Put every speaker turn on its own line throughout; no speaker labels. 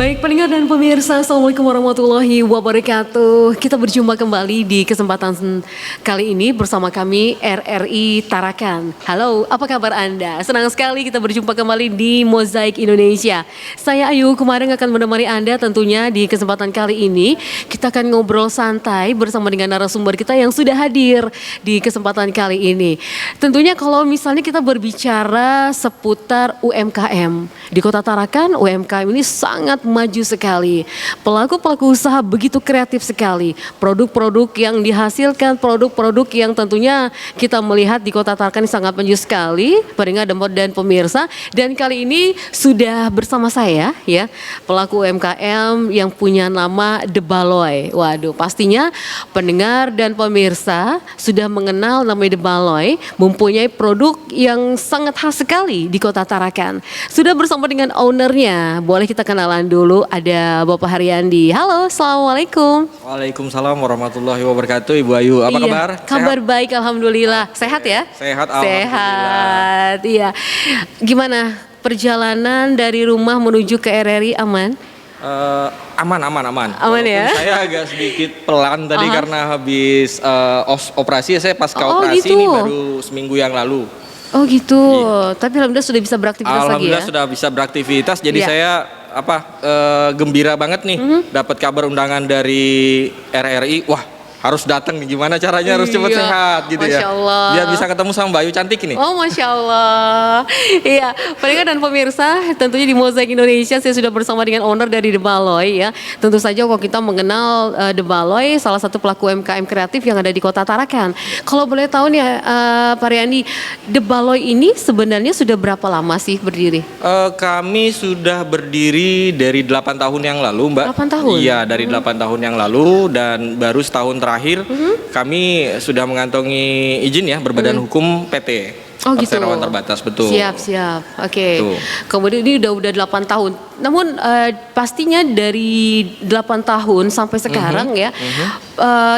Baik pendengar dan pemirsa, Assalamualaikum warahmatullahi wabarakatuh. Kita berjumpa kembali di kesempatan kali ini bersama kami RRI Tarakan. Halo, apa kabar Anda? Senang sekali kita berjumpa kembali di Mozaik Indonesia. Saya Ayu kemarin akan menemani Anda tentunya di kesempatan kali ini. Kita akan ngobrol santai bersama dengan narasumber kita yang sudah hadir di kesempatan kali ini. Tentunya kalau misalnya kita berbicara seputar UMKM. Di Kota Tarakan, UMKM ini sangat maju sekali. Pelaku-pelaku usaha begitu kreatif sekali. Produk-produk yang dihasilkan, produk-produk yang tentunya kita melihat di Kota Tarakan ini sangat maju sekali. Pendengar dan pemirsa. Dan kali ini sudah bersama saya ya, pelaku UMKM yang punya nama The Baloy. Waduh, pastinya pendengar dan pemirsa sudah mengenal nama The Baloy, mempunyai produk yang sangat khas sekali di Kota Tarakan. Sudah bersama dengan ownernya, boleh kita kenalan dulu, ada Bapak Haryandi. Halo, Assalamualaikum.
Waalaikumsalam warahmatullahi wabarakatuh. Ibu Ayu, apa kabar?
Kabar sehat? Baik, Alhamdulillah. Sehat ya?
Sehat, Alhamdulillah.
Sehat, iya. Gimana perjalanan dari rumah menuju ke RRI, aman?
Aman.
Aman ya?
Saya agak sedikit pelan tadi karena habis operasi. Saya pasca operasi
gitu.
ini baru seminggu yang lalu.
Oh gitu, tapi alhamdulillah sudah bisa beraktivitas lagi ya?
Alhamdulillah sudah bisa beraktivitas, jadi saya gembira banget nih dapat kabar undangan dari RRI. Wah, harus datang nih, gimana caranya harus cepat sehat gitu
Masya
ya.
Allah.
Biar bisa ketemu sama Mbak Ayu cantik ini.
Oh Masya Allah. Iya, pendengar dan pemirsa, tentunya di Mozaik Indonesia saya sudah bersama dengan owner dari The Baloy ya. Tentu saja kalau kita mengenal The Baloy, salah satu pelaku UMKM kreatif yang ada di Kota Tarakan. Kalau boleh tahu nih Pak Haryandi, The Baloy ini sebenarnya sudah berapa lama sih berdiri?
Kami sudah berdiri dari 8 tahun yang lalu, Mbak.
8 tahun?
Iya, dari 8 tahun yang lalu, dan baru setahun terakhir kami sudah mengantongi izin ya berbadan hukum PT.
Oh gitu.
Perseroan terbatas, betul.
Siap. Oke.
Tuh.
Kemudian ini udah 8 tahun. Namun pastinya dari 8 tahun sampai sekarang ya,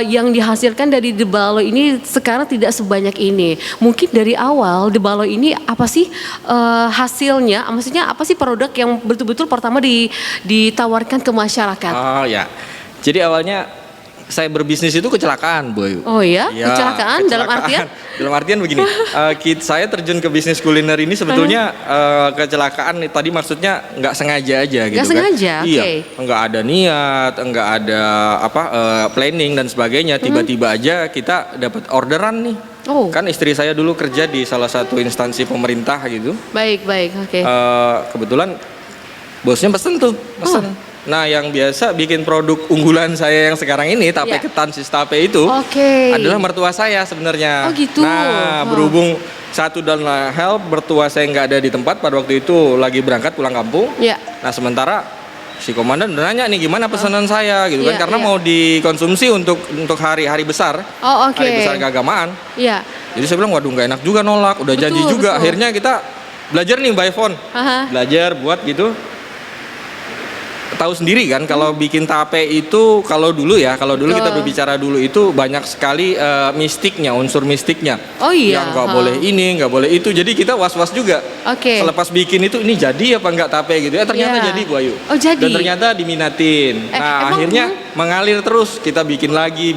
yang dihasilkan dari The Baloy ini sekarang tidak sebanyak ini. Mungkin dari awal The Baloy ini apa sih hasilnya? Maksudnya apa sih produk yang betul-betul pertama ditawarkan ke masyarakat?
Oh ya. Jadi awalnya saya berbisnis itu kecelakaan, Bu Ayu.
Oh ya?
Ya,
Kecelakaan dalam artian?
Dalam artian begini, saya terjun ke bisnis kuliner ini sebetulnya kecelakaan tadi maksudnya nggak sengaja aja gitu kan.
Sengaja,
Iya,
okay.
Nggak ada niat, nggak ada planning dan sebagainya. Tiba-tiba aja kita dapat orderan nih.
Oh.
Kan istri saya dulu kerja di salah satu instansi pemerintah gitu.
Baik, oke.
Kebetulan bosnya pesen. Nah, yang biasa bikin produk unggulan saya yang sekarang ini, tape ketan sis tape itu adalah mertua saya sebenarnya.
Oh gitu.
Nah, berhubung satu dan lain hal, mertua saya nggak ada di tempat pada waktu itu, lagi berangkat pulang kampung.
Ya.
Nah, sementara si komandan udah nanya nih gimana pesanan saya gitu kan, karena mau dikonsumsi untuk hari-hari besar, hari besar keagamaan. Iya. Jadi saya bilang waduh nggak enak juga nolak, udah janji juga. Akhirnya kita belajar nih by phone, belajar buat gitu. Tahu sendiri kan kalau bikin tape itu kalau dulu kita berbicara dulu itu banyak sekali mistiknya, unsur mistiknya.
Oh iya.
Yang nggak boleh ini, nggak boleh itu. Jadi kita was-was juga.
Oke.
Selepas bikin itu ini jadi apa nggak tape gitu ya, ternyata jadi Bu Ayu.
Oh jadi.
Dan ternyata diminatin. Nah akhirnya mengalir terus, kita bikin lagi.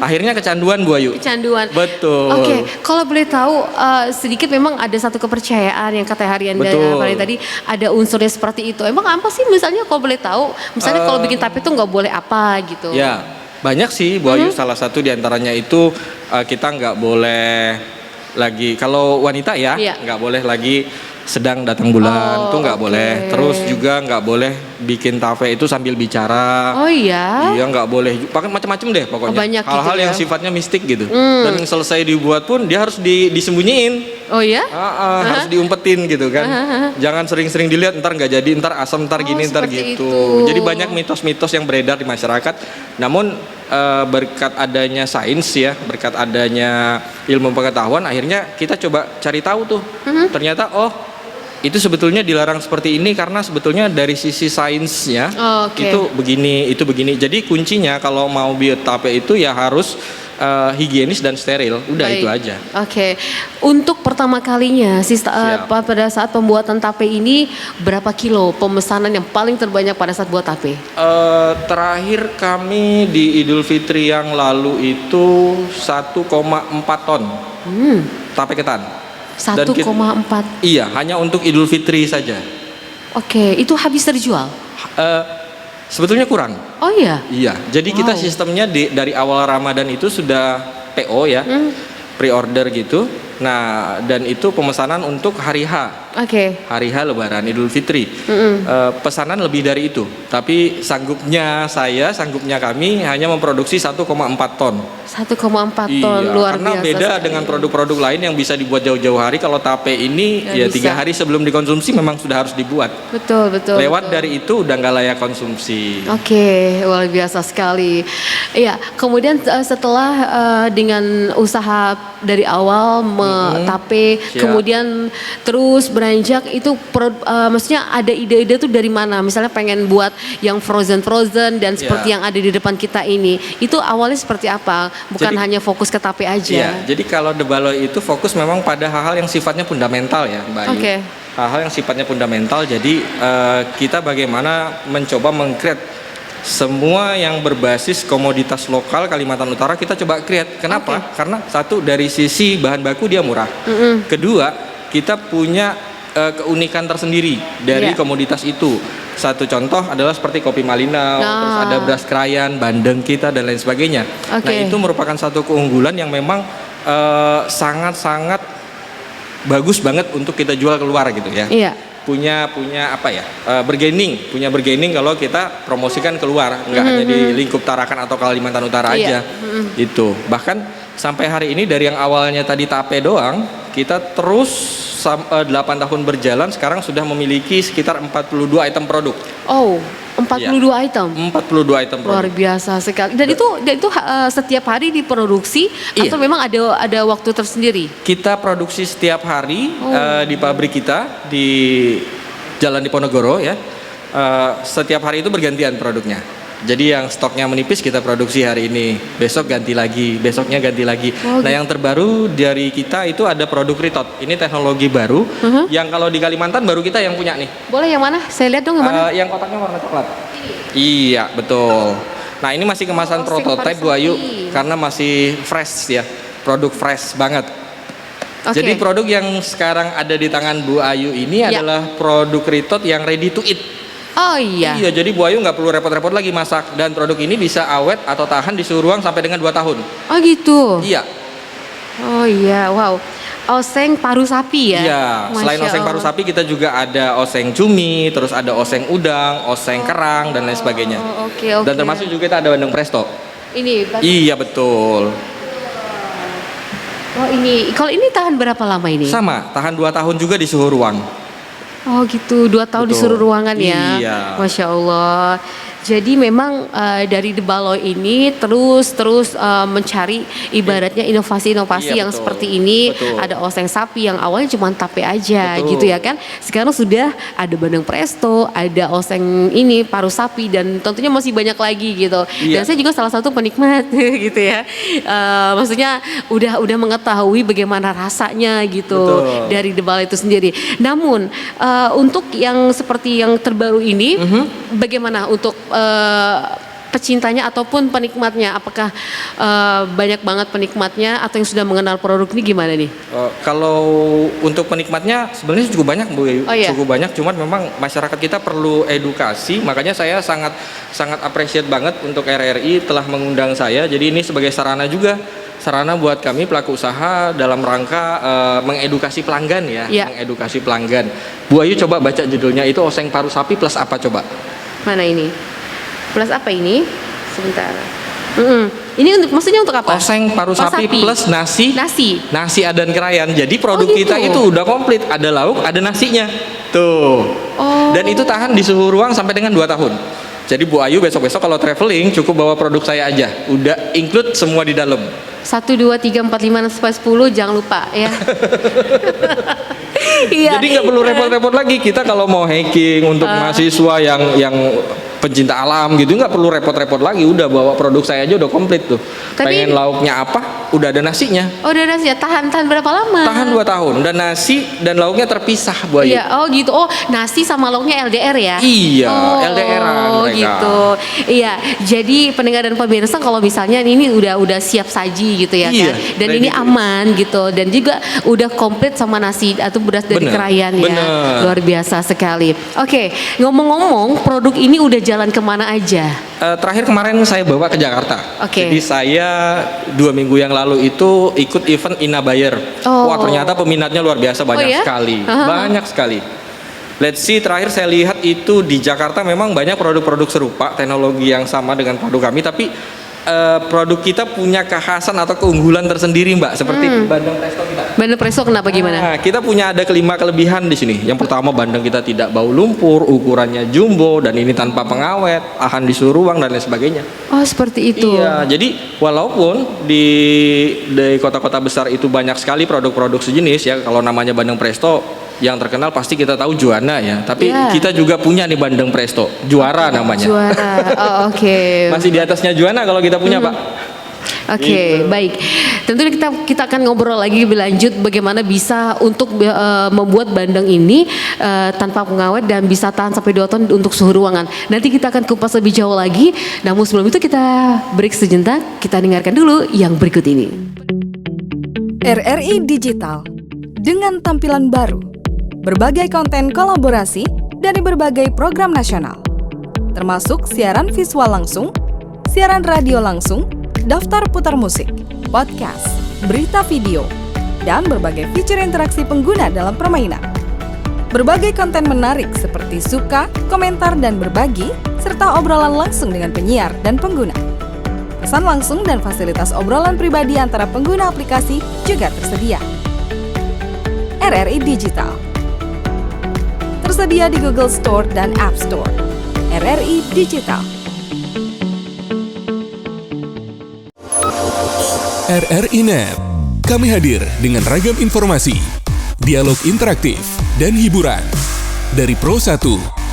Akhirnya kecanduan Bu Ayu.
Kecanduan.
Betul.
Oke. Kalau boleh tahu sedikit memang ada satu kepercayaan yang kata Harian tadi ada unsurnya seperti itu. Emang apa sih misalnya kalau boleh tahu, misalnya kalau bikin tape itu nggak boleh apa gitu?
Ya banyak sih Bu Ayu, salah satu diantaranya itu kita nggak boleh lagi, kalau wanita ya nggak boleh lagi sedang datang bulan, itu nggak boleh. Terus juga nggak boleh bikin tape itu sambil bicara. Oh iya? Iya nggak boleh, pakai macam-macam deh pokoknya.
Banyak
hal-hal
gitu
yang sifatnya mistik gitu. Dan selesai dibuat pun dia harus disembunyiin.
Oh ya?
Harus diumpetin gitu kan. Jangan sering-sering dilihat, ntar nggak jadi, ntar asam, ntar gini, ntar gitu.
Itu.
Jadi banyak mitos-mitos yang beredar di masyarakat. Namun berkat adanya sains ya, berkat adanya ilmu pengetahuan, akhirnya kita coba cari tahu tuh. Ternyata itu sebetulnya dilarang seperti ini karena sebetulnya dari sisi sainsnya itu begini. Jadi kuncinya kalau mau buat tape itu ya harus higienis dan steril. Udah. Baik. Itu aja.
Oke. Untuk pertama kalinya pada saat pembuatan tape ini berapa kilo pemesanan yang paling terbanyak pada saat buat tape?
Terakhir kami di Idul Fitri yang lalu itu 1,4 ton tape ketan.
1,4.
Iya, hanya untuk Idul Fitri saja.
Oke, itu habis terjual?
Sebetulnya kurang.
Oh iya?
Iya, jadi kita sistemnya dari awal Ramadan itu sudah PO ya, pre-order gitu. Nah, dan itu pemesanan untuk hari H. Hari H Lebaran Idul Fitri. Pesanan lebih dari itu. Tapi sanggupnya kami hanya memproduksi 1,4 ton.
1,4 ton, luar
karena
biasa.
Beda sekali dengan produk-produk lain yang bisa dibuat jauh-jauh hari. Kalau tape ini ya 3 hari sebelum dikonsumsi memang sudah harus dibuat.
Betul.
Lewat dari itu udah nggak layak konsumsi.
Oke, luar biasa sekali. Iya, kemudian setelah dengan usaha dari awal tape, kemudian terus beranjak itu maksudnya ada ide-ide tuh dari mana? Misalnya pengen buat yang frozen dan seperti yang ada di depan kita ini. Itu awalnya seperti apa? Bukan hanya fokus ke tape aja.
Iya, jadi kalau The Baloi itu fokus memang pada hal-hal yang sifatnya fundamental ya, Mbak Ayu. Hal-hal yang sifatnya fundamental. Jadi kita bagaimana mencoba meng-create semua yang berbasis komoditas lokal Kalimantan Utara kita coba create. Kenapa? Karena satu, dari sisi bahan baku dia murah. Kedua, kita punya keunikan tersendiri dari komoditas itu. Satu contoh adalah seperti kopi Malinau, terus ada beras krayan, bandeng kita dan lain sebagainya. Nah, itu merupakan satu keunggulan yang memang sangat-sangat bagus banget untuk kita jual keluar gitu ya. Punya apa ya, bergaining kalau kita promosikan keluar, nggak hanya di lingkup Tarakan atau Kalimantan Utara aja. Itu bahkan sampai hari ini dari yang awalnya tadi tape doang, kita terus 8 tahun berjalan sekarang sudah memiliki sekitar 42 item produk.
42 item.
42 item produk.
Luar biasa sekali. Dan itu setiap hari diproduksi atau memang ada waktu tersendiri? Kita
produksi setiap hari di pabrik kita di Jalan Diponegoro ya. Setiap hari itu bergantian produknya. Jadi yang stoknya menipis kita produksi hari ini, besok ganti lagi, besoknya ganti lagi. Nah, yang terbaru dari kita itu ada produk Ritot. Ini teknologi baru yang kalau di Kalimantan baru kita yang punya nih.
Boleh yang mana? Saya lihat dong yang mana?
Yang kotaknya warna coklat. Iya, betul. Nah, ini masih kemasan prototipe Bu Ayu karena masih fresh ya. Produk fresh banget. Jadi produk yang sekarang ada di tangan Bu Ayu ini adalah produk Ritot yang ready to eat. Iya, jadi Bu Ayu nggak perlu repot-repot lagi masak, dan produk ini bisa awet atau tahan di suhu ruang sampai dengan 2 tahun.
Oh gitu?
Iya.
Oh iya, wow. Oseng paru sapi ya?
Iya, selain oseng paru sapi kita juga ada oseng cumi, terus ada oseng udang, oseng kerang dan lain sebagainya. Dan termasuk juga kita ada bandeng presto.
Ini?
Iya, betul.
Oh ini, kalau ini tahan berapa lama ini?
Sama, tahan 2 tahun juga di suhu ruang.
Oh gitu, 2 tahun di seluruh ruangan ya. Masya Allah. Jadi memang dari The Baloi ini terus mencari ibaratnya inovasi-inovasi yang seperti ini. Ada oseng sapi yang awalnya cuma tape aja gitu ya kan. Sekarang sudah ada bandeng presto, ada oseng ini paru sapi, dan tentunya masih banyak lagi gitu. Dan saya juga salah satu penikmat gitu ya. Maksudnya udah mengetahui bagaimana rasanya gitu dari The Baloi itu sendiri. Namun untuk yang seperti yang terbaru ini, bagaimana untuk pecintanya ataupun penikmatnya? Apakah banyak banget penikmatnya atau yang sudah mengenal produk ini gimana nih?
Kalau untuk penikmatnya sebenarnya cukup banyak Bu, cukup banyak. Cuman memang masyarakat kita perlu edukasi, makanya saya sangat appreciate banget untuk RRI telah mengundang saya. Jadi ini sebagai sarana juga. Sarana buat kami pelaku usaha dalam rangka mengedukasi pelanggan ya, mengedukasi pelanggan. Bu Ayu coba baca judulnya itu, oseng paru sapi plus apa coba?
Mana ini? Plus apa ini? Sebentar. Ini maksudnya untuk apa?
Oseng paru sapi plus nasi adan krayan. Jadi produk kita itu udah komplit, ada lauk, ada nasinya. Tuh. Dan itu tahan di suhu ruang sampai dengan 2 tahun. Jadi Bu Ayu besok-besok kalau traveling cukup bawa produk saya aja. Udah include semua di dalam.
1, 2, 3, 4, 5, 6, 10 jangan lupa ya. Iya.
Jadi nggak perlu repot-repot lagi kita kalau mau hiking untuk mahasiswa yang pencinta alam gitu, nggak perlu repot-repot lagi, udah bawa produk saya aja udah komplit tuh. Pengen lauknya apa, udah ada nasinya.
Oh, udah nasinya. Tahan berapa lama?
Tahan 2 tahun. Dan nasi dan lauknya terpisah, Bu Ayu.
Iya, oh gitu. Oh, nasi sama lauknya LDR ya?
Iya, LDR-an
mereka. Gitu. Iya, jadi pendengar dan pemirsa kalau misalnya ini udah siap saji gitu ya kan. Dan ini aman gitu, dan juga udah komplit sama nasi atau beras dari Krayan ya. Luar biasa sekali. Oke, ngomong-ngomong, produk ini udah jalan kemana aja?
Terakhir kemarin saya bawa ke Jakarta. Jadi saya 2 minggu yang lalu itu ikut event Ina Bayer. Wah, ternyata peminatnya luar biasa, banyak sekali. Banyak sekali. Let's see, terakhir saya lihat itu di Jakarta memang banyak produk-produk serupa, teknologi yang sama dengan produk kami, tapi produk kita punya kekhasan atau keunggulan tersendiri, Mbak, seperti bandeng presto kita.
Bandeng presto kenapa gimana?
Nah, kita punya ada 5 kelebihan di sini. Yang pertama, bandeng kita tidak bau lumpur, ukurannya jumbo, dan ini tanpa pengawet, tahan di suhu ruang dan lain sebagainya.
Oh, seperti itu.
Iya, jadi walaupun di kota-kota besar itu banyak sekali produk-produk sejenis ya, kalau namanya bandeng presto yang terkenal pasti kita tahu Juana ya, tapi kita juga punya nih bandeng presto, juara namanya.
Juara, oke.
Masih di atasnya Juana kalau kita punya, Pak.
Oke, baik. Tentu kita akan ngobrol lagi lebih lanjut bagaimana bisa untuk membuat bandeng ini tanpa pengawet dan bisa tahan sampai 2 tahun untuk suhu ruangan. Nanti kita akan kupas lebih jauh lagi. Namun sebelum itu kita break sejenak, kita dengarkan dulu yang berikut ini.
RRI Digital dengan tampilan baru, berbagai konten kolaborasi dari berbagai program nasional, termasuk siaran visual langsung, siaran radio langsung, daftar putar musik, podcast, berita video, dan berbagai fitur interaksi pengguna dalam permainan. Berbagai konten menarik seperti suka, komentar, dan berbagi, serta obrolan langsung dengan penyiar dan pengguna. Pesan langsung dan fasilitas obrolan pribadi antara pengguna aplikasi juga tersedia. RRI Digital tersedia di Google Store dan App Store. RRI Digital.
RRI Net. Kami hadir dengan ragam informasi, dialog interaktif, dan hiburan. Dari Pro 1,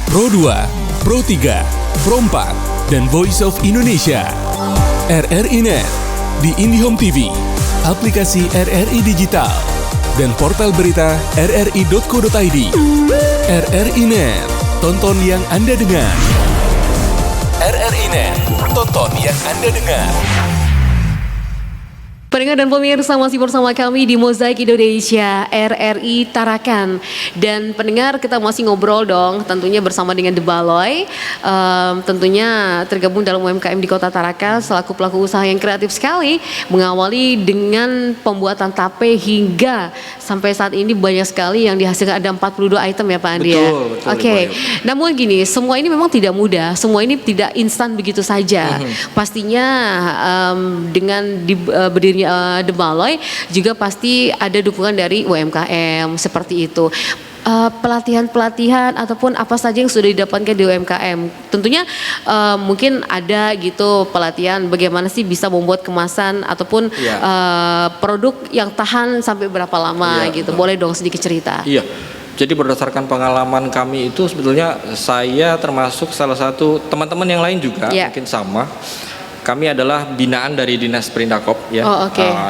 Pro 2, Pro 3, Pro 4, dan Voice of Indonesia. RRI Net di IndiHome TV, aplikasi RRI Digital, dan portal berita rri.co.id. RRI Net, tonton yang Anda dengar. RRI Net, tonton yang Anda dengar.
Pendengar dan pemirsa masih bersama kami di Mozaik Indonesia RRI Tarakan. Dan pendengar, kita masih ngobrol dong tentunya bersama dengan The Baloi. Tentunya tergabung dalam UMKM di Kota Tarakan selaku pelaku usaha yang kreatif sekali, mengawali dengan pembuatan tape hingga sampai saat ini banyak sekali yang dihasilkan, ada 42 item ya Pak Andi ya.
Betul.
Oke. Namun gini, semua ini memang tidak mudah, semua ini tidak instan begitu saja. Pastinya dengan berdirinya The Baloi juga pasti ada dukungan dari UMKM seperti itu. Pelatihan-pelatihan ataupun apa saja yang sudah didapatkan di UMKM. Tentunya mungkin ada gitu pelatihan bagaimana sih bisa membuat kemasan ataupun produk yang tahan sampai berapa lama gitu. Boleh dong sedikit cerita.
Iya. Jadi berdasarkan pengalaman kami itu sebetulnya saya termasuk salah satu, teman-teman yang lain juga mungkin sama. Kami adalah binaan dari Dinas Perindakop ya.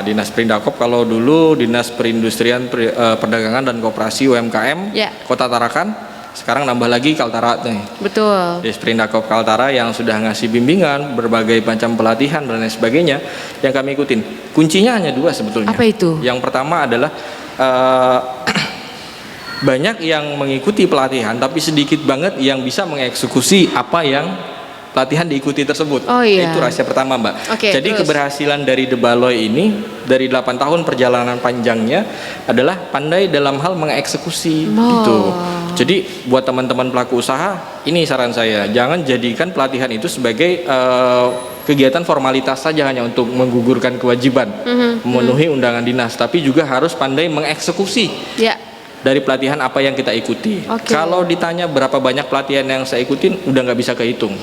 Dinas Perindakop kalau dulu Dinas Perindustrian, Perdagangan dan Koperasi UMKM Kota Tarakan, sekarang nambah lagi Kaltara nih.
Betul.
Dinas Perindakop Kaltara yang sudah ngasih bimbingan, berbagai macam pelatihan dan lain sebagainya yang kami ikutin. Kuncinya hanya 2 sebetulnya.
Apa itu?
Yang pertama adalah banyak yang mengikuti pelatihan tapi sedikit banget yang bisa mengeksekusi apa yang pelatihan diikuti tersebut. Itu rahasia pertama, Mbak. Jadi keberhasilan dari The Baloi ini dari 8 tahun perjalanan panjangnya adalah pandai dalam hal mengeksekusi gitu. Jadi buat teman-teman pelaku usaha, ini saran saya, jangan jadikan pelatihan itu sebagai kegiatan formalitas saja hanya untuk menggugurkan kewajiban, memenuhi undangan dinas, tapi juga harus pandai mengeksekusi. Dari pelatihan apa yang kita ikuti. Kalau ditanya berapa banyak pelatihan yang saya ikutin, udah nggak bisa kehitung.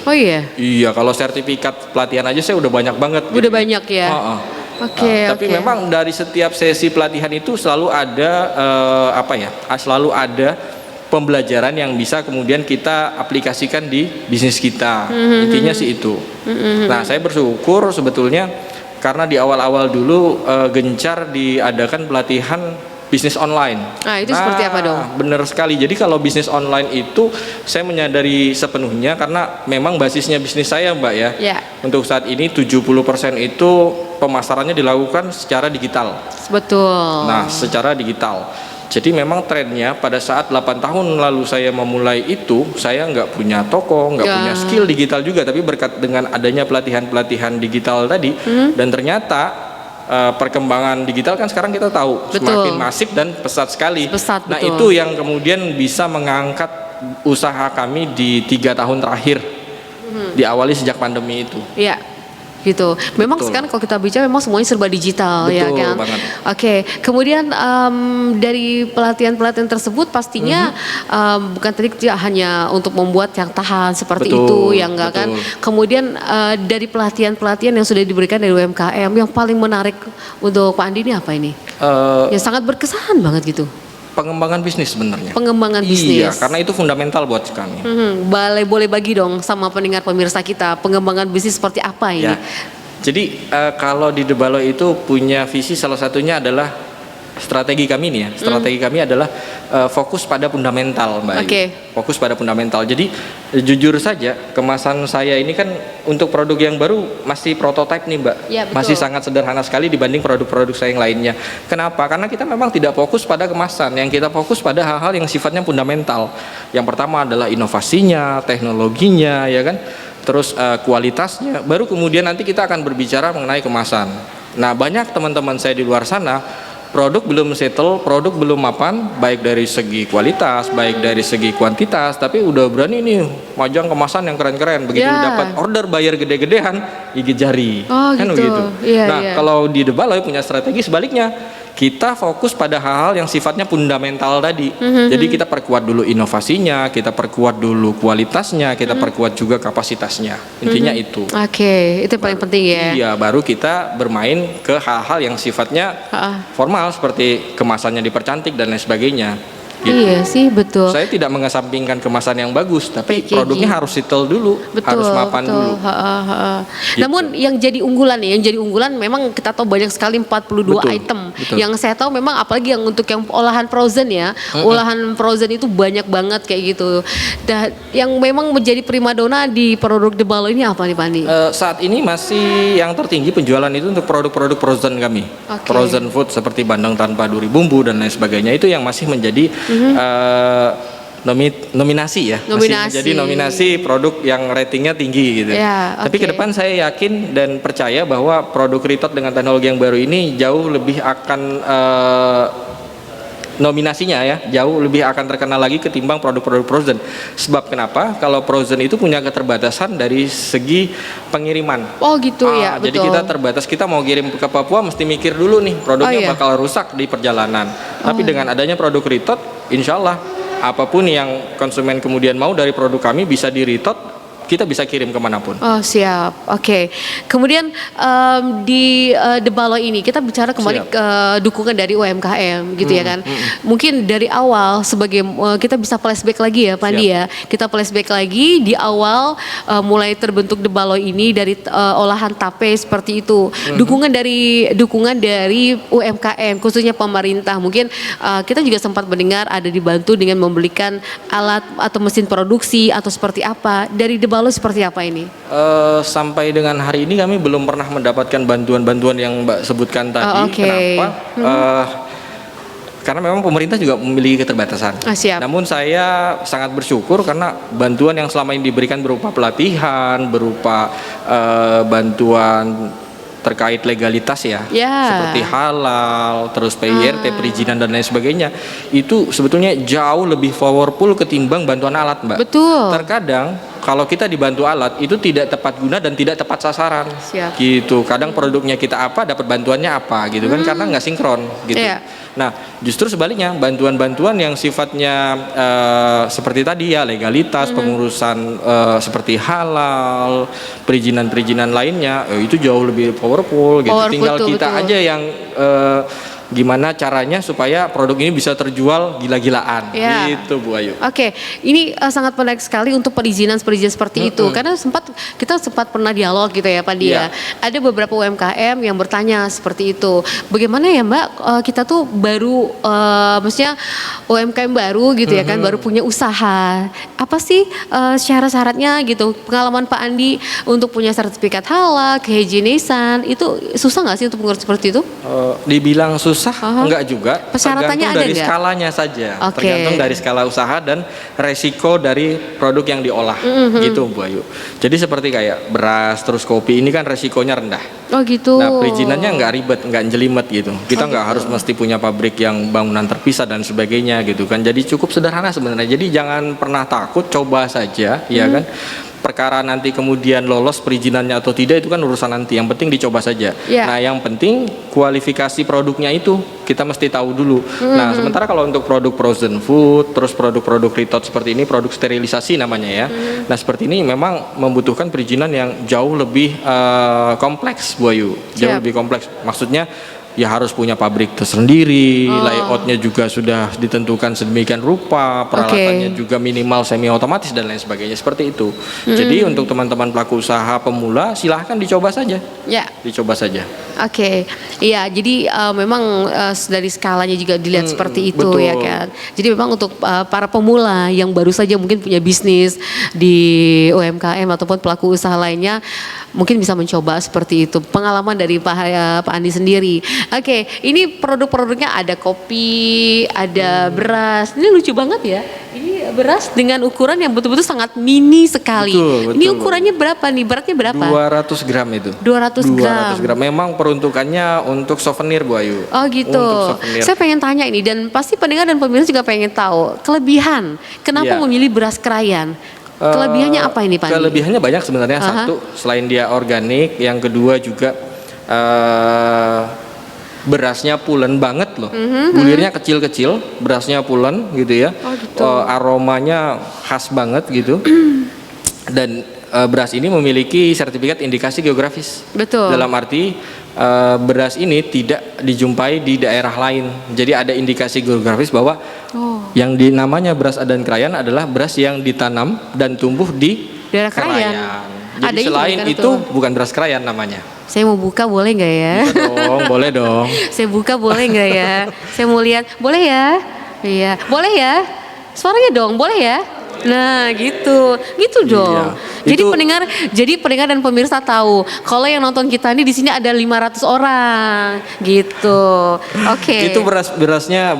Iya, kalau sertifikat pelatihan aja saya udah banyak banget.
Udah gitu. Banyak ya.
Tapi memang dari setiap sesi pelatihan itu selalu ada selalu ada pembelajaran yang bisa kemudian kita aplikasikan di bisnis kita. Intinya sih itu. Nah, saya bersyukur sebetulnya karena di awal-awal dulu gencar diadakan pelatihan bisnis online.
Itu seperti apa dong?
Benar sekali. Jadi kalau bisnis online itu saya menyadari sepenuhnya karena memang basisnya bisnis saya, Mbak ya. Untuk saat ini 70% itu pemasarannya dilakukan secara digital.
Betul.
Nah, secara digital. Jadi memang trennya pada saat 8 tahun lalu saya memulai itu, saya nggak punya toko, nggak punya skill digital juga, tapi berkat dengan adanya pelatihan-pelatihan digital tadi, dan ternyata perkembangan digital kan sekarang kita tahu semakin masif dan pesat sekali. Nah itu yang kemudian bisa mengangkat usaha kami di 3 tahun terakhir, diawali sejak pandemi itu.
Iya. Gitu. Memang sekarang kalau kita bicara memang semuanya serba digital.
Betul,
ya kan.
Oke.
Kemudian dari pelatihan-pelatihan tersebut pastinya bukan tadi hanya untuk membuat yang tahan seperti itu yang enggak kan. Kemudian dari pelatihan-pelatihan yang sudah diberikan dari UMKM yang paling menarik untuk Pak Andi ini apa ini? Yang sangat berkesan banget gitu.
Pengembangan bisnis sebenarnya.
Pengembangan bisnis.
Iya, karena itu fundamental buat kami.
Boleh bagi dong sama pendengar pemirsa kita, pengembangan bisnis seperti apa ini?
Jadi kalau di Debalo itu punya visi, salah satunya adalah strategi kami nih ya. Strategi kami adalah fokus pada fundamental, Mbak. Fokus pada fundamental. Jadi jujur saja kemasan saya ini kan untuk produk yang baru masih prototipe nih, Mbak. Masih sangat sederhana sekali dibanding produk-produk saya yang lainnya. Kenapa? Karena kita memang tidak fokus pada kemasan. Yang kita fokus pada hal-hal yang sifatnya fundamental. Yang pertama adalah inovasinya, teknologinya, ya kan? Terus kualitasnya. Baru kemudian nanti kita akan berbicara mengenai kemasan. Nah, banyak teman-teman saya di luar sana produk belum settle, produk belum mapan, baik dari segi kualitas, baik dari segi kuantitas, tapi udah berani nih majang kemasan yang keren-keren. Begitu dapat order bayar gede-gedean, gigit jari, kan begitu. Kalau di Debalo punya strategi sebaliknya. Kita fokus pada hal-hal yang sifatnya fundamental tadi. Jadi kita perkuat dulu inovasinya, kita perkuat dulu kualitasnya, kita perkuat juga kapasitasnya. Intinya itu.
Itu paling penting ya.
Iya, baru kita bermain ke hal-hal yang sifatnya formal seperti kemasannya dipercantik dan lain sebagainya. Gitu.
Iya sih, betul.
Saya tidak mengesampingkan kemasan yang bagus, tapi produknya harus settle dulu, harus mapan dulu.
Gitu. Namun yang jadi unggulan memang kita tahu banyak sekali 42 item. Yang saya tahu memang apalagi yang untuk yang olahan frozen ya, olahan frozen itu banyak banget kayak gitu. Dan yang memang menjadi primadona di produk Debalo ini apa nih Pak Andi?
Saat ini masih yang tertinggi penjualan itu untuk produk-produk frozen kami. Frozen food seperti bandeng tanpa duri bumbu dan lain sebagainya, itu yang masih menjadi nominasi ya, masih menjadi nominasi produk yang ratingnya tinggi gitu. Tapi ke depan saya yakin dan percaya bahwa produk Ritot dengan teknologi yang baru ini jauh lebih akan nominasinya ya, jauh lebih akan terkenal lagi ketimbang produk-produk frozen. Sebab kenapa? Kalau frozen itu punya keterbatasan dari segi pengiriman.
Betul.
Jadi kita terbatas, kita mau kirim ke Papua mesti mikir dulu nih, produknya bakal rusak di perjalanan. Tapi dengan adanya produk Ritot, insya Allah apapun yang konsumen kemudian mau dari produk kami bisa di Ritot, kita bisa kirim kemanapun.
Siap. Kemudian di Debalo ini kita bicara kembali ke dukungan dari UMKM gitu ya kan. Mungkin dari awal sebagai kita bisa flashback lagi ya Pak Andi ya. Kita flashback lagi di awal mulai terbentuk Debalo ini dari olahan tape seperti itu. Dukungan dari UMKM khususnya pemerintah. Mungkin kita juga sempat mendengar ada dibantu dengan membelikan alat atau mesin produksi atau seperti apa. Dari Debalo seperti apa ini?
Sampai dengan hari ini kami belum pernah mendapatkan bantuan-bantuan yang Mbak sebutkan tadi. Kenapa? Karena memang pemerintah juga memiliki keterbatasan. Namun saya sangat bersyukur karena bantuan yang selama ini diberikan berupa pelatihan, berupa bantuan terkait legalitas ya, seperti halal, terus PIRT, perizinan dan lain sebagainya, itu sebetulnya jauh lebih powerful ketimbang bantuan alat, Mbak.
Betul.
Terkadang kalau kita dibantu alat itu tidak tepat guna dan tidak tepat sasaran.
Siap.
Gitu. Kadang produknya kita apa, dapat bantuannya apa gitu kan, karena nggak sinkron gitu. Nah, justru sebaliknya bantuan-bantuan yang sifatnya seperti tadi ya, legalitas, pengurusan seperti halal, perizinan-perizinan lainnya itu jauh lebih powerful gitu. Tinggal kita aja yang gimana caranya supaya produk ini bisa terjual gila-gilaan gitu Bu Ayu.
Oke, ini sangat menarik sekali untuk perizinan seperti itu, karena kita sempat pernah dialog gitu ya Pak Dia. Ada beberapa UMKM yang bertanya seperti itu. Bagaimana ya Mbak, kita tuh baru maksudnya UMKM baru gitu ya kan, baru punya usaha. Apa sih syarat-syaratnya gitu? Pengalaman Pak Andi untuk punya sertifikat halal, kehigienisan, itu susah nggak sih untuk mengurus seperti itu?
Dibilang susah enggak juga,
persyaratannya
tergantung dari
ada
skalanya saja, tergantung dari skala usaha dan resiko dari produk yang diolah gitu Bu Ayu. Jadi seperti kayak beras terus kopi ini kan resikonya rendah.
Oh gitu.
Nah perizinannya nggak ribet, nggak jelimet gitu. Kita nggak harus mesti punya pabrik yang bangunan terpisah dan sebagainya gitu kan. Jadi cukup sederhana sebenarnya. Jadi jangan pernah takut, coba saja ya kan. Perkara nanti kemudian lolos perizinannya atau tidak itu kan urusan nanti. Yang penting dicoba saja. Nah yang penting kualifikasi produknya itu kita mesti tahu dulu. Nah sementara kalau untuk produk frozen food, terus produk-produk retot seperti ini, produk sterilisasi namanya ya. Nah seperti ini memang membutuhkan perizinan yang jauh lebih kompleks Bu Ayu. Jauh lebih kompleks. Maksudnya ya harus punya pabrik tersendiri, layoutnya juga sudah ditentukan sedemikian rupa, peralatannya juga minimal semi otomatis dan lain sebagainya seperti itu. Jadi untuk teman-teman pelaku usaha pemula silahkan dicoba saja. Dicoba saja.
Iya, jadi memang dari skalanya juga dilihat seperti itu ya kan. Jadi memang untuk para pemula yang baru saja mungkin punya bisnis di UMKM ataupun pelaku usaha lainnya mungkin bisa mencoba seperti itu. Pengalaman dari Pak Andi sendiri. Ini produk-produknya ada kopi, ada beras. Ini lucu banget ya. Ini beras dengan ukuran yang betul-betul sangat mini sekali. Betul. Ini ukurannya berapa nih? Beratnya berapa?
200 gram itu.
200 gram.
Memang peruntukannya untuk souvenir Bu Ayu.
Oh gitu. Saya pengen tanya ini dan pasti pendengar dan pemirsa juga pengen tahu kelebihan. Kenapa memilih beras krayan? Kelebihannya apa ini Pak?
Kelebihannya banyak sebenarnya. Satu, selain dia organik, yang kedua juga berasnya pulen banget loh, bulirnya kecil-kecil, berasnya pulen gitu ya, aromanya khas banget gitu, dan beras ini memiliki sertifikat indikasi geografis.
Betul.
Dalam arti beras ini tidak dijumpai di daerah lain, jadi ada indikasi geografis bahwa yang namanya beras Adan Krayan adalah beras yang ditanam dan tumbuh di
daerah Krayan.
Jadi selain itu bukan beras Krayan namanya.
Saya mau buka boleh nggak ya?
Boleh dong.
Saya buka boleh nggak ya? Saya mau lihat, boleh ya? Iya, boleh ya? Suaranya dong, boleh ya? Nah gitu dong. Jadi pendengar dan pemirsa tahu kalau yang nonton kita ini di sini ada 500 orang gitu.
Itu berasnya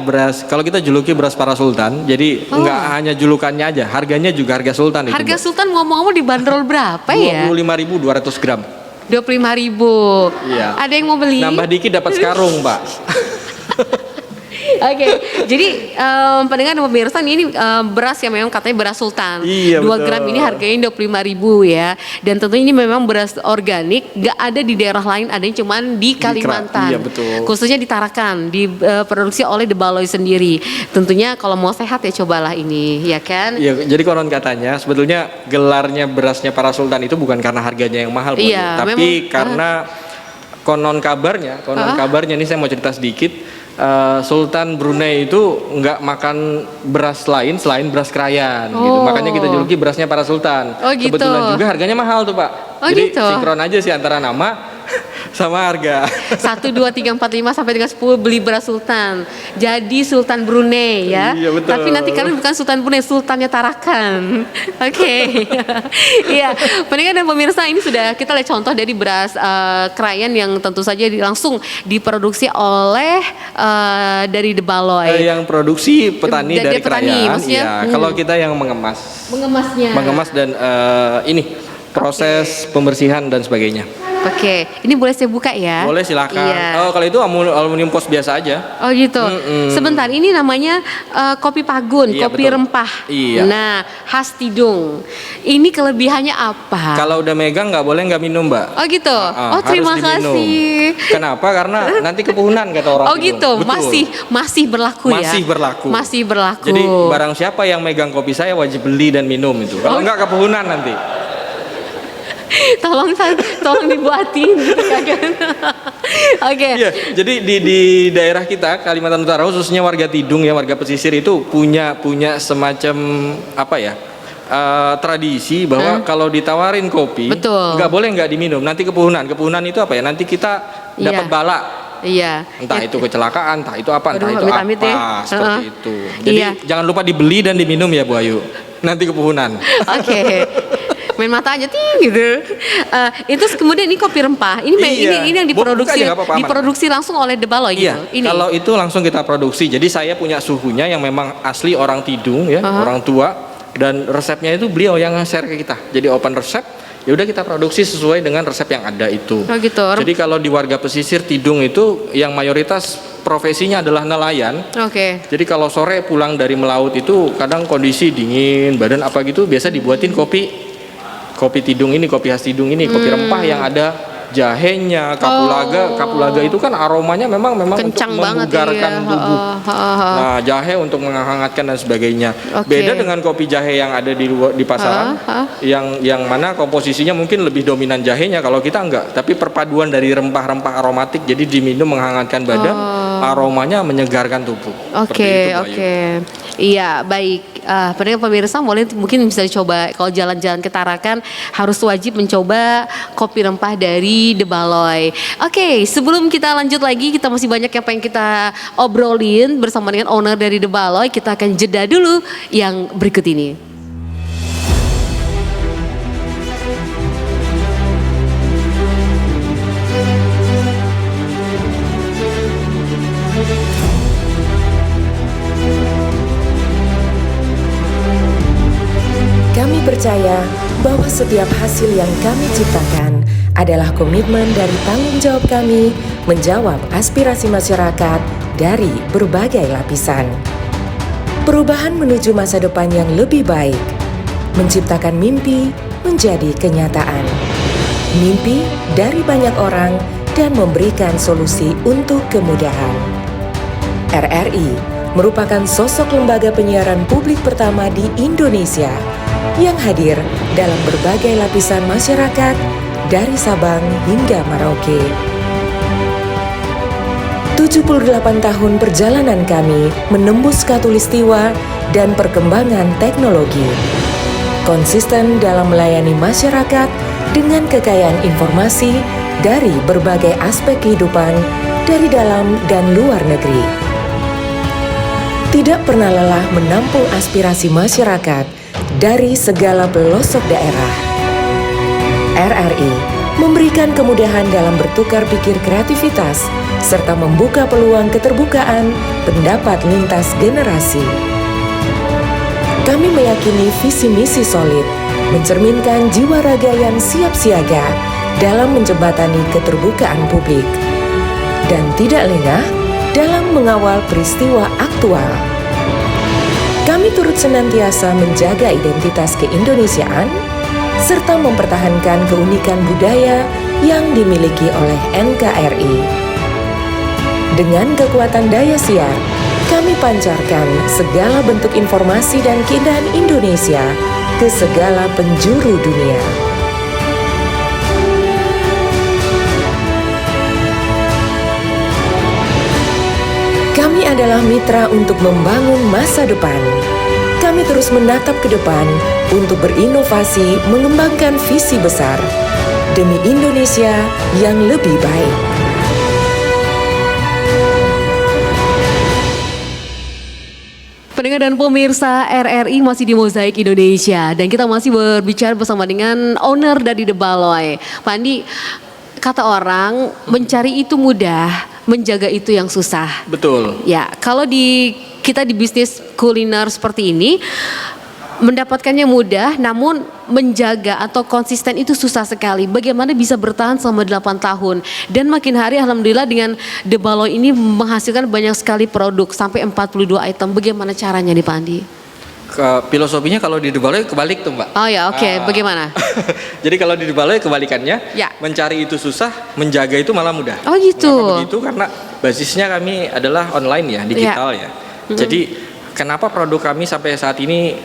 kalau kita juluki beras para sultan. Jadi nggak hanya julukannya aja, harganya juga harga sultan itu.
Harga sultan ngomong-ngomong dibanderol berapa ya?
25.200 gram.
25.000.
Iya.
Ada yang mau beli?
Nambah dikit dapat sekarung, Pak.
Jadi pendengar dan pemirsa ini beras yang memang katanya beras sultan. 2 gram ini harganya 25.000 ya. Dan tentunya ini memang beras organik, gak ada di daerah lain, adanya cuman di Kalimantan.
Iya, betul.
Khususnya di Tarakan, diproduksi oleh The Baloi sendiri. Tentunya kalau mau sehat ya cobalah ini, ya kan?
Iya, jadi konon katanya sebetulnya gelarnya berasnya para sultan itu bukan karena harganya yang mahal, tapi karena konon kabarnya ini saya mau cerita sedikit. Sultan Brunei itu nggak makan beras lain selain beras krayan gitu. Makanya kita juluki berasnya para sultan. Kebetulan juga harganya mahal tuh Pak. Jadi sinkron aja sih antara nama sama harga.
1, 2, 3, 4, 5 sampai dengan 10 beli beras sultan. Jadi Sultan Brunei ya.
Iya, betul.
Tapi nanti kalian bukan Sultan Brunei, Sultannya Tarakan. Iya, pendengar dan pemirsa, ini sudah kita lihat contoh dari beras krayan yang tentu saja langsung diproduksi oleh dari The Baloi.
Yang produksi petani dari krayan. Kalau kita yang mengemas dan ini proses pembersihan dan sebagainya.
Oke, ini boleh saya buka ya?
Boleh, silakan.
Iya.
Oh, kalau itu aluminium foil biasa aja.
Oh gitu. Sebentar, ini namanya kopi Pagun,
Iya,
kopi
betul.
rempah.
Iya.
Nah, khas Tidung. Ini kelebihannya apa?
Kalau udah megang nggak boleh nggak minum, Mbak.
Oh gitu. Oh,
harus
terima
diminum.
kasih.
Kenapa? Karena nanti kepunan kata orang.
Oh gitu.
Betul.
Masih berlaku ya.
Masih berlaku.
Masih berlaku.
Jadi barang siapa yang megang kopi saya wajib beli dan minum itu. Kalau nggak kepunan nanti.
tolong dibuatin gitu kan. Oke.
Iya, jadi di daerah kita Kalimantan Utara khususnya warga Tidung ya, warga pesisir itu punya semacam apa ya? Tradisi bahwa kalau ditawarin kopi nggak boleh nggak diminum, nanti kepunan itu apa ya, nanti kita dapat bala.
Iya.
Entah itu kecelakaan, entah itu apa, entah itu
amit-amit
apa,
ya.
seperti itu. Jadi jangan lupa dibeli dan diminum ya Bu Ayu, nanti kepunan.
Oke. Main mata aja gitu. Itu kemudian ini kopi rempah. Ini yang diproduksi langsung oleh De Baloy gitu.
Iya. Kalau itu langsung kita produksi. Jadi saya punya suhunya yang memang asli orang Tidung ya, orang tua, dan resepnya itu beliau yang share ke kita. Jadi open resep. Ya udah kita produksi sesuai dengan resep yang ada itu.
Oh gitu.
Jadi kalau di warga pesisir Tidung itu yang mayoritas profesinya adalah nelayan.
Oke.
Jadi kalau sore pulang dari melaut itu kadang kondisi dingin, badan apa gitu, biasa dibuatin kopi Tidung ini, kopi khas Tidung ini, kopi rempah yang ada jahenya, kapulaga itu kan aromanya memang
kencang
untuk membugarkan tubuh. Nah, jahe untuk menghangatkan dan sebagainya. Beda dengan kopi jahe yang ada di pasaran, yang mana komposisinya mungkin lebih dominan jahenya. Kalau kita enggak, tapi perpaduan dari rempah-rempah aromatik, jadi diminum menghangatkan badan, aromanya menyegarkan tubuh.
Oke. Iya, baik. Pendengar pemirsa mungkin bisa dicoba kalau jalan-jalan ke Tarakan, harus wajib mencoba kopi rempah dari De Baloy. Oke, sebelum kita lanjut lagi, kita masih banyak yang pengen kita obrolin bersama dengan owner dari De Baloy. Kita akan jeda dulu yang berikut ini.
Kami percaya bahwa setiap hasil yang kami ciptakan adalah komitmen dari tanggung jawab kami menjawab aspirasi masyarakat dari berbagai lapisan. Perubahan menuju masa depan yang lebih baik, menciptakan mimpi menjadi kenyataan. Mimpi dari banyak orang dan memberikan solusi untuk kemudahan. RRI merupakan sosok lembaga penyiaran publik pertama di Indonesia yang hadir dalam berbagai lapisan masyarakat dari Sabang hingga Merauke. 78 tahun perjalanan kami menembus khatulistiwa dan perkembangan teknologi. Konsisten dalam melayani masyarakat dengan kekayaan informasi dari berbagai aspek kehidupan dari dalam dan luar negeri. Tidak pernah lelah menampung aspirasi masyarakat dari segala pelosok daerah. RRI memberikan kemudahan dalam bertukar pikir kreativitas serta membuka peluang keterbukaan pendapat lintas generasi. Kami meyakini visi misi solid, mencerminkan jiwa raga yang siap siaga dalam menjembatani keterbukaan publik, dan tidak lengah dalam mengawal peristiwa aktual. Kami turut senantiasa menjaga identitas keindonesiaan serta mempertahankan keunikan budaya yang dimiliki oleh NKRI. Dengan kekuatan daya siar, kami pancarkan segala bentuk informasi dan keindahan Indonesia ke segala penjuru dunia. Kami adalah mitra untuk membangun masa depan. Kami terus menatap ke depan untuk berinovasi mengembangkan visi besar demi Indonesia yang lebih baik.
Pendengar dan pemirsa RRI masih di Mozaik Indonesia dan kita masih berbicara bersama dengan owner dari De Baloy. Pak Andi, kata orang mencari itu mudah, menjaga itu yang susah.
Betul.
Ya, kalau kita di bisnis kuliner seperti ini, mendapatkannya mudah, namun menjaga atau konsisten itu susah sekali. Bagaimana bisa bertahan selama 8 tahun? Dan makin hari alhamdulillah dengan The Baloi ini menghasilkan banyak sekali produk sampai 42 item. Bagaimana caranya nih Pak Andi?
Filosofinya kalau di The Baloi kebalik tuh Mbak.
Oh ya, oke. Bagaimana?
Jadi kalau di The Baloi kebalikannya,
ya.
Mencari itu susah, menjaga itu malah mudah.
Oh gitu.
Kenapa begitu? Karena basisnya kami adalah online ya, digital ya. Jadi kenapa produk kami sampai saat ini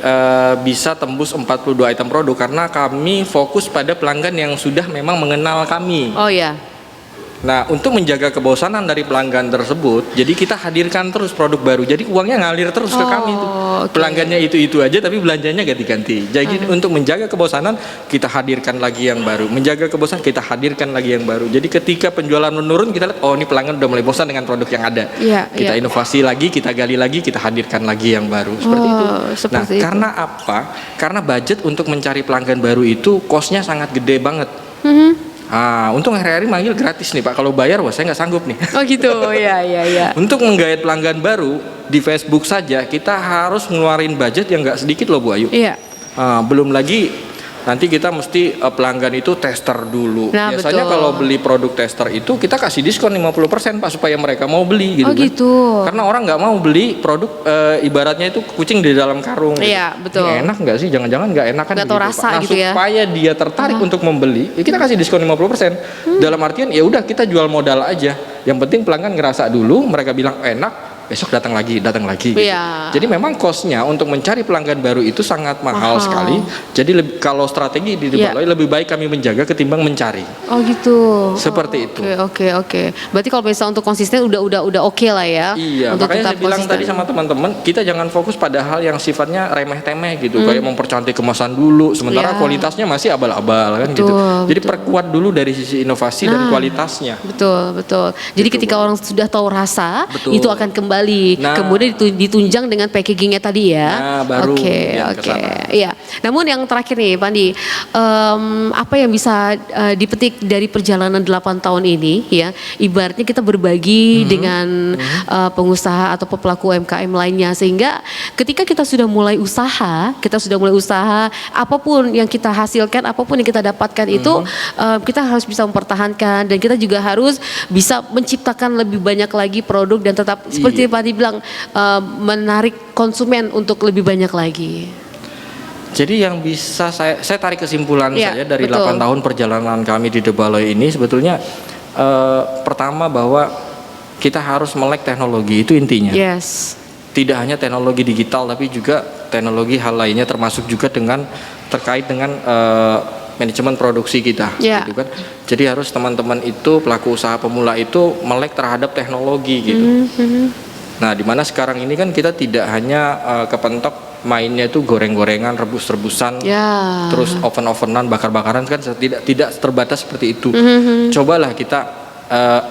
bisa tembus 42 item produk? Karena kami fokus pada pelanggan yang sudah memang mengenal kami.
Oh ya.
Nah, untuk menjaga kebosanan dari pelanggan tersebut, jadi kita hadirkan terus produk baru. Jadi uangnya ngalir terus ke kami tuh. Okay. Pelanggannya itu aja, tapi belanjanya ganti-ganti. Jadi untuk menjaga kebosanan, kita hadirkan lagi yang baru. Menjaga kebosanan, kita hadirkan lagi yang baru. Jadi ketika penjualan menurun, kita lihat, oh ini pelanggan udah mulai bosan dengan produk yang ada. Kita inovasi lagi, kita gali lagi, kita hadirkan lagi yang baru. Seperti itu. Seperti itu. Karena apa? Karena budget untuk mencari pelanggan baru itu cost-nya sangat gede banget. Untung hari-hari manggil gratis nih Pak. Kalau bayar, wah saya nggak sanggup nih.
Oh gitu, ya.
Untuk menggait pelanggan baru di Facebook saja kita harus ngeluarin budget yang nggak sedikit loh Bu Ayu.
Iya.
Belum lagi nanti kita mesti pelanggan itu tester dulu.
Nah,
biasanya
betul.
kalau beli produk tester itu kita kasih diskon 50% Pak supaya mereka mau beli gitu.
Oh gitu.
Karena orang nggak mau beli produk ibaratnya itu kucing di dalam karung.
Iya,
gitu.
betul.
Ini enak nggak sih? Jangan-jangan nggak enak kan?
Nggak tahu rasa
Pak. Nah,
gitu ya.
supaya dia tertarik untuk membeli, ya kita kasih diskon 50%. Dalam artian ya udah kita jual modal aja. Yang penting pelanggan ngerasa dulu, mereka bilang enak. Besok datang lagi gitu. Jadi memang cost-nya untuk mencari pelanggan baru itu sangat mahal sekali. Jadi kalau strategi di The Baloi lebih baik kami menjaga ketimbang mencari.
Oh gitu.
Seperti itu.
Oke. Berarti kalau misalnya untuk konsisten udah oke lah ya.
Iya,
untuk
makanya saya bilang
konsisten.
tadi sama teman-teman, kita jangan fokus pada hal yang sifatnya remeh-temeh gitu, kayak mempercantik kemasan dulu, sementara kualitasnya masih abal-abal kan gitu. Jadi perkuat dulu dari sisi inovasi dan kualitasnya.
Betul. Jadi
Gitu,
ketika orang sudah tahu rasa,
betul.
Itu akan kembali. Kemudian ditunjang dengan packagingnya tadi ya.
Nah, baru
Oke. Iya. Namun yang terakhir nih, Pak Andi, apa yang bisa dipetik dari perjalanan 8 tahun ini ya? Ibaratnya kita berbagi dengan pengusaha atau pelaku UMKM lainnya, sehingga ketika kita sudah mulai usaha, apapun yang kita hasilkan, apapun yang kita dapatkan itu kita harus bisa mempertahankan, dan kita juga harus bisa menciptakan lebih banyak lagi produk dan tetap seperti Pak Andi bilang menarik konsumen untuk lebih banyak lagi.
Jadi yang bisa saya tarik kesimpulan saya dari
betul.
8 tahun perjalanan kami di The Baloi ini sebetulnya pertama bahwa kita harus melek teknologi, itu intinya.
Yes.
Tidak hanya teknologi digital tapi juga teknologi hal lainnya, termasuk juga terkait dengan manajemen produksi kita, gitu kan. Jadi harus teman-teman itu pelaku usaha pemula itu melek terhadap teknologi gitu. Nah, dimana sekarang ini kan kita tidak hanya kepentok mainnya itu goreng-gorengan, rebus-rebusan, terus oven-ovenan, bakar-bakaran kan tidak terbatas seperti itu. Cobalah kita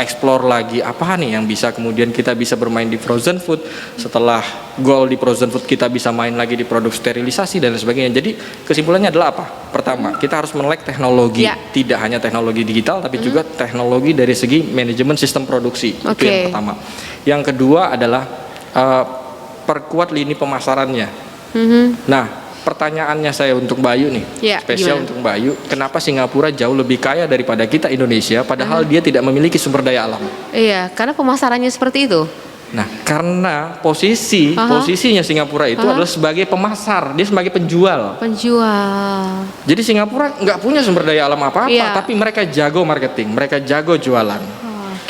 explore lagi apa nih yang bisa kemudian kita bisa bermain di frozen food. Setelah goal di frozen food kita bisa main lagi di produk sterilisasi dan sebagainya. Jadi kesimpulannya adalah apa? Pertama, kita harus melek teknologi, tidak hanya teknologi digital tapi juga teknologi dari segi manajemen sistem produksi. Itu yang pertama. Yang kedua adalah perkuat lini pemasarannya. Nah, pertanyaannya saya untuk Mbak Ayu nih, spesial untuk Mbak Ayu, kenapa Singapura jauh lebih kaya daripada kita Indonesia, padahal dia tidak memiliki sumber daya alam?
Iya, karena pemasarannya seperti itu.
Nah, karena posisinya Singapura itu adalah sebagai pemasar, dia sebagai penjual. Jadi Singapura nggak punya sumber daya alam apa-apa, tapi mereka jago marketing, mereka jago jualan.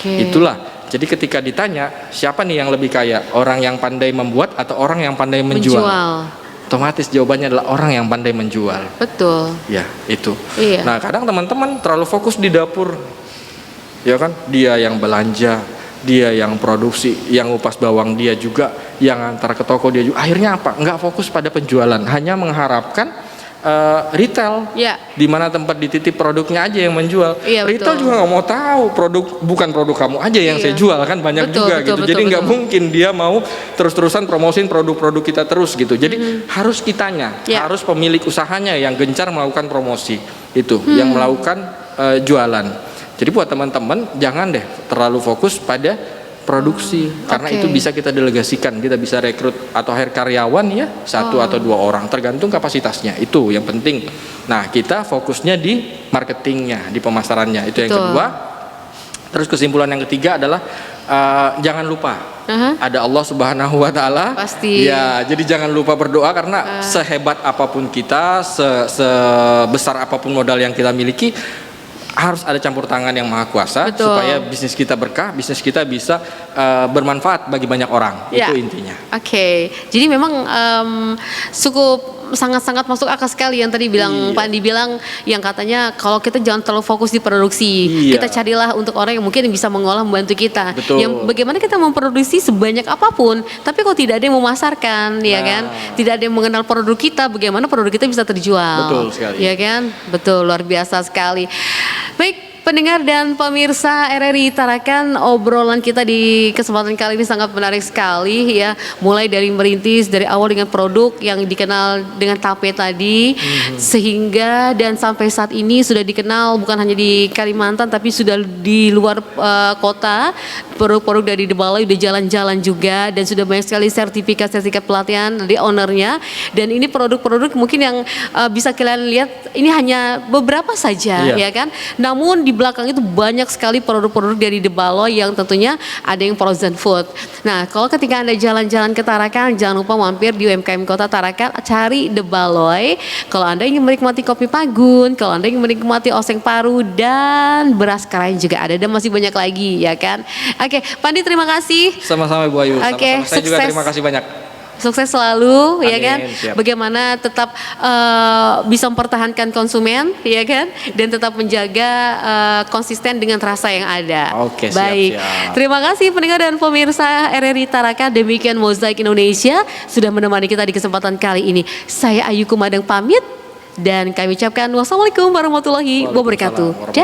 Itulah. Jadi ketika ditanya siapa nih yang lebih kaya, orang yang pandai membuat atau orang yang pandai menjual? Otomatis jawabannya adalah orang yang pandai menjual.
Betul.
Ya, itu. Nah, kadang teman-teman terlalu fokus di dapur. Ya kan? Dia yang belanja, dia yang produksi, yang ngupas bawang dia juga, yang antar ke toko dia juga. Akhirnya apa? Nggak fokus pada penjualan, hanya mengharapkan retail, di mana tempat dititip produknya aja yang menjual. Retail juga nggak mau tahu bukan produk kamu aja yang saya jual kan, banyak juga gitu. Jadi nggak mungkin dia mau terus-terusan promosiin produk-produk kita terus gitu. Jadi harus kitanya, harus pemilik usahanya yang gencar melakukan promosi itu, yang melakukan jualan. Jadi buat teman-teman jangan deh terlalu fokus pada produksi, karena itu bisa kita delegasikan, kita bisa rekrut atau hire karyawan ya, 1 atau 2 orang tergantung kapasitasnya, itu yang penting. Nah, kita fokusnya di marketingnya, di pemasarannya, itu yang kedua. Terus kesimpulan yang ketiga adalah jangan lupa ada Allah Subhanahu wa Ta'ala.
Pasti.
Ya, jadi jangan lupa berdoa, karena sehebat apapun kita, sebesar apapun modal yang kita miliki, harus ada campur tangan yang maha kuasa. Betul. Supaya bisnis kita berkah, bisnis kita bisa bermanfaat bagi banyak orang. Itu intinya.
Oke. Jadi memang cukup sangat-sangat masuk akal sekali yang tadi bilang Pak Andi bilang, yang katanya kalau kita jangan terlalu fokus di produksi, kita carilah untuk orang yang mungkin bisa mengolah, membantu kita.
Betul.
Yang bagaimana kita memproduksi sebanyak apapun, tapi kalau tidak ada yang memasarkan, ya kan, tidak ada yang mengenal produk kita, bagaimana produk kita bisa terjual?
Betul sekali.
Ya kan, betul, luar biasa sekali. Baik. Pendengar dan pemirsa RRI Tarakan, obrolan kita di kesempatan kali ini sangat menarik sekali ya. Mulai dari merintis dari awal dengan produk yang dikenal dengan tape tadi, sehingga dan sampai saat ini sudah dikenal bukan hanya di Kalimantan tapi sudah di luar kota. Produk-produk dari The Balai udah jalan-jalan juga, dan sudah banyak sekali sertifikat pelatihan dari ownernya. Dan ini produk-produk mungkin yang bisa kalian lihat ini hanya beberapa saja, ya kan. Namun di belakang itu banyak sekali produk-produk dari The Balai yang tentunya ada yang frozen food. Nah, kalau ketika Anda jalan-jalan ke Tarakan, jangan lupa mampir di UMKM Kota Tarakan, cari The Balai. Kalau Anda ingin menikmati kopi Pagun, kalau Anda ingin menikmati oseng paru dan beras karain juga ada, dan masih banyak lagi, ya kan. Oke, Pak Andi, terima kasih.
Sama-sama Ibu Ayu.
Oke,
saya juga terima kasih banyak.
Sukses selalu.
Amin,
ya kan.
siap.
Bagaimana tetap bisa mempertahankan konsumen, ya kan, dan tetap menjaga konsisten dengan rasa yang ada.
Oke,
baik.
siap.
Terima kasih pendengar dan pemirsa RRI Tarakan. Demikian Mozaik Indonesia sudah menemani kita di kesempatan kali ini. Saya Ayu Kumadang pamit, dan kami ucapkan wassalamualaikum warahmatullahi wabarakatuh.